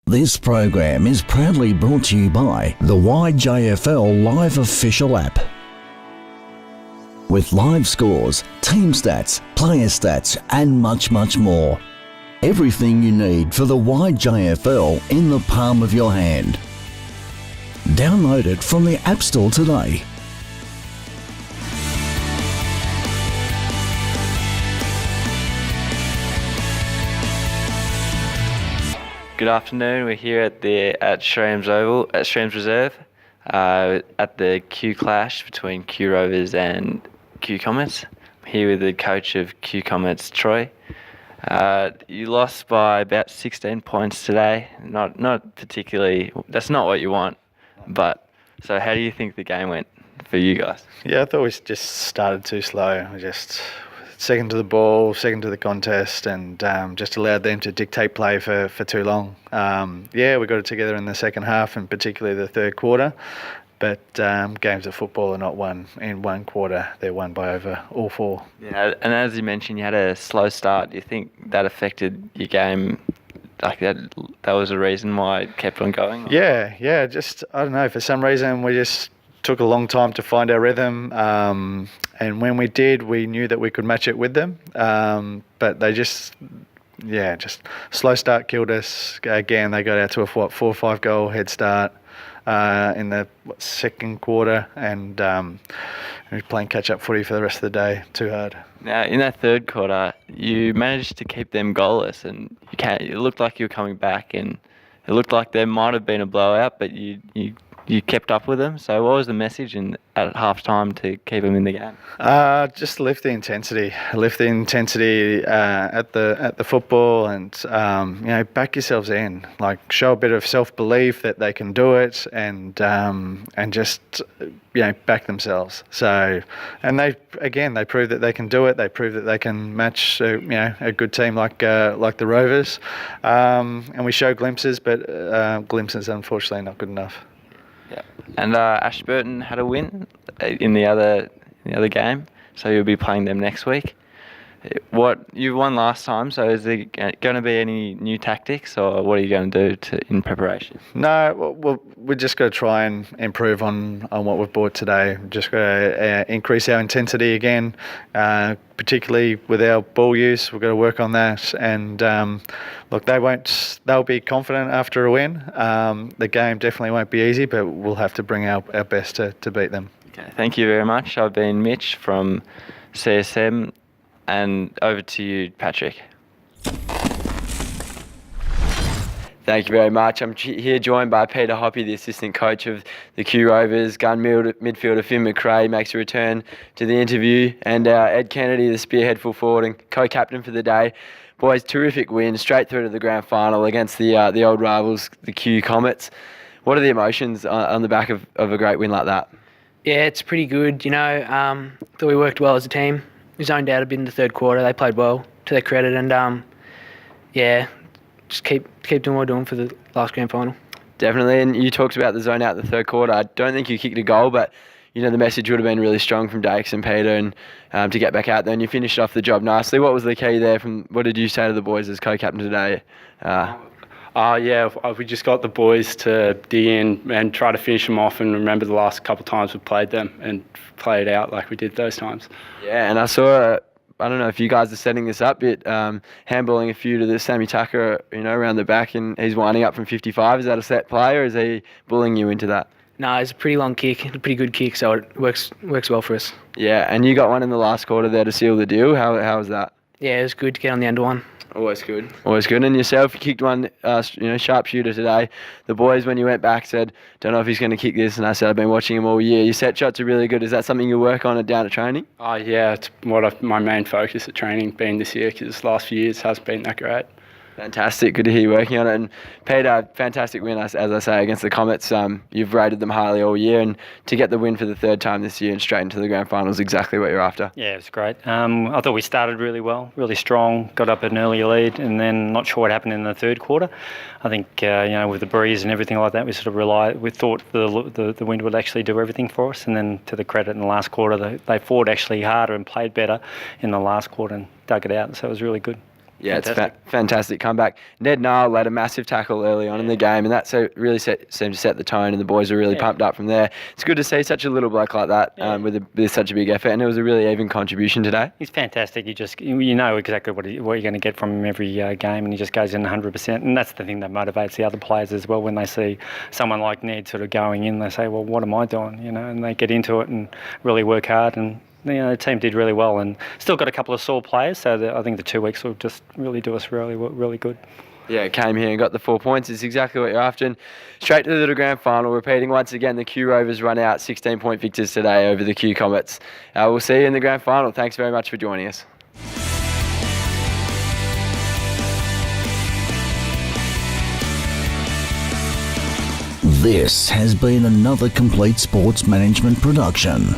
This program is proudly brought to you by the YJFL Live Official app. With live scores, team stats, player stats and much more. Everything you need for the YJFL in the palm of your hand. Download it from the App Store today. Good afternoon. We're here at Shrems Oval, at Shrems Reserve, at the Q clash between Q Rovers and Q Comets. I'm here with the coach of Q Comets, Troy. You lost by about 16 points today. Not particularly. That's not what you want. But so, how do you think the game went for you guys? Yeah, I thought we just started too slow. We just second to the ball, second to the contest, and just allowed them to dictate play for too long. We got it together in the second half, and particularly the third quarter. But games of football are not won in one quarter. They're won by over all four. Yeah, and as you mentioned, you had a slow start. Do you think that affected your game? Like that was a reason why it kept on going? Or? Yeah. Just, I don't know, for some reason we just took a long time to find our rhythm. And when we did, we knew that we could match it with them. But they just slow start killed us. Again, they got out to a 4 or 5 goal head start in the second quarter, and we were playing catch-up footy for the rest of the day. Too hard. Now, in that third quarter, you managed to keep them goalless, and it looked like you were coming back, and it looked like there might have been a blowout, but you kept up with them. So what was the message at half-time to keep them in the game? Just lift the intensity at the football, and back yourselves in. Like, show a bit of self-belief that they can do it, and just back themselves. So, and they proved that they can do it. They proved that they can match a good team like the Rovers, and we showed glimpses, but glimpses unfortunately not good enough. Yeah, and Ashburton had a win in the other game, so you'll be playing them next week. You won last time, so is there going to be any new tactics, or what are you going to do in preparation? No, we're just going to try and improve on what we've brought today. Just got to increase our intensity again, particularly with our ball use. We've got to work on that. And look, they'll be confident after a win. The game definitely won't be easy, but we'll have to bring our best to beat them. Okay, thank you very much. I've been Mitch from CSM. And over to you, Patrick. Thank you very much. I'm here joined by Peter Hoppy, the assistant coach of the Q Rovers. Gun midfielder Finn McRae makes a return to the interview. And Ed Kennedy, the spearhead full forward and co-captain for the day. Boys, terrific win, straight through to the grand final against the old rivals, the Q Comets. What are the emotions on the back of a great win like that? Yeah, it's pretty good. Thought we worked well as a team. We zoned out a bit in the third quarter. They played well, to their credit, and just keep doing what we're doing for the last grand final. Definitely, and you talked about the zone out in the third quarter. I don't think you kicked a goal, but the message would have been really strong from Dakes and Peter, and to get back out there, and you finished off the job nicely. What was the key there? What did you say to the boys as co-captain today? We just got the boys to dig in and try to finish them off, and remember the last couple of times we played them and play it out like we did those times. Yeah, and I saw, I don't know if you guys are setting this up, but handballing a few to the Sammy Tucker, around the back, and he's winding up from 55. Is that a set play, or is he bullying you into that? No, it's a pretty long kick, a pretty good kick, so it works well for us. Yeah, and you got one in the last quarter there to seal the deal. How was that? Yeah, it was good to get on the end of one. Always good. And yourself, you kicked one, sharpshooter today. The boys, when you went back, said, don't know if he's going to kick this. And I said, I've been watching him all year. Your set shots are really good. Is that something you work on down at training? Yeah, it's my main focus at training been this year, because the last few years hasn't been that great. Fantastic. Good to hear you working on it. And Peter, fantastic win, as I say, against the Comets. You've rated them highly all year, and to get the win for the third time this year and straight into the grand final is exactly what you're after. Yeah, it was great. I thought we started really well, really strong, got up an early lead, and then not sure what happened in the third quarter. I think, with the breeze and everything like that, we thought the wind would actually do everything for us. And then to the credit in the last quarter, they fought actually harder and played better in the last quarter and dug it out. So it was really good. Yeah, Fantastic. it's fantastic comeback. Ned Nile led a massive tackle early on in the game, and that really seemed to set the tone, and the boys were really pumped up from there. It's good to see such a little bloke like that with such a big effort, and it was a really even contribution today. He's fantastic. You know exactly what you're going to get from him every game, and he just goes in 100%. And that's the thing that motivates the other players as well. When they see someone like Ned sort of going in, they say, "Well, what am I doing?" You know, and they get into it and really work hard. And the team did really well, and still got a couple of sore players. So I think the 2 weeks will just really do us really good. Yeah, came here and got the 4 points. It's exactly what you're after. And straight to the grand final, repeating once again, the Q Rovers run out 16-point victors today over the Q Comets. We'll see you in the grand final. Thanks very much for joining us. This has been another Complete Sports Management production.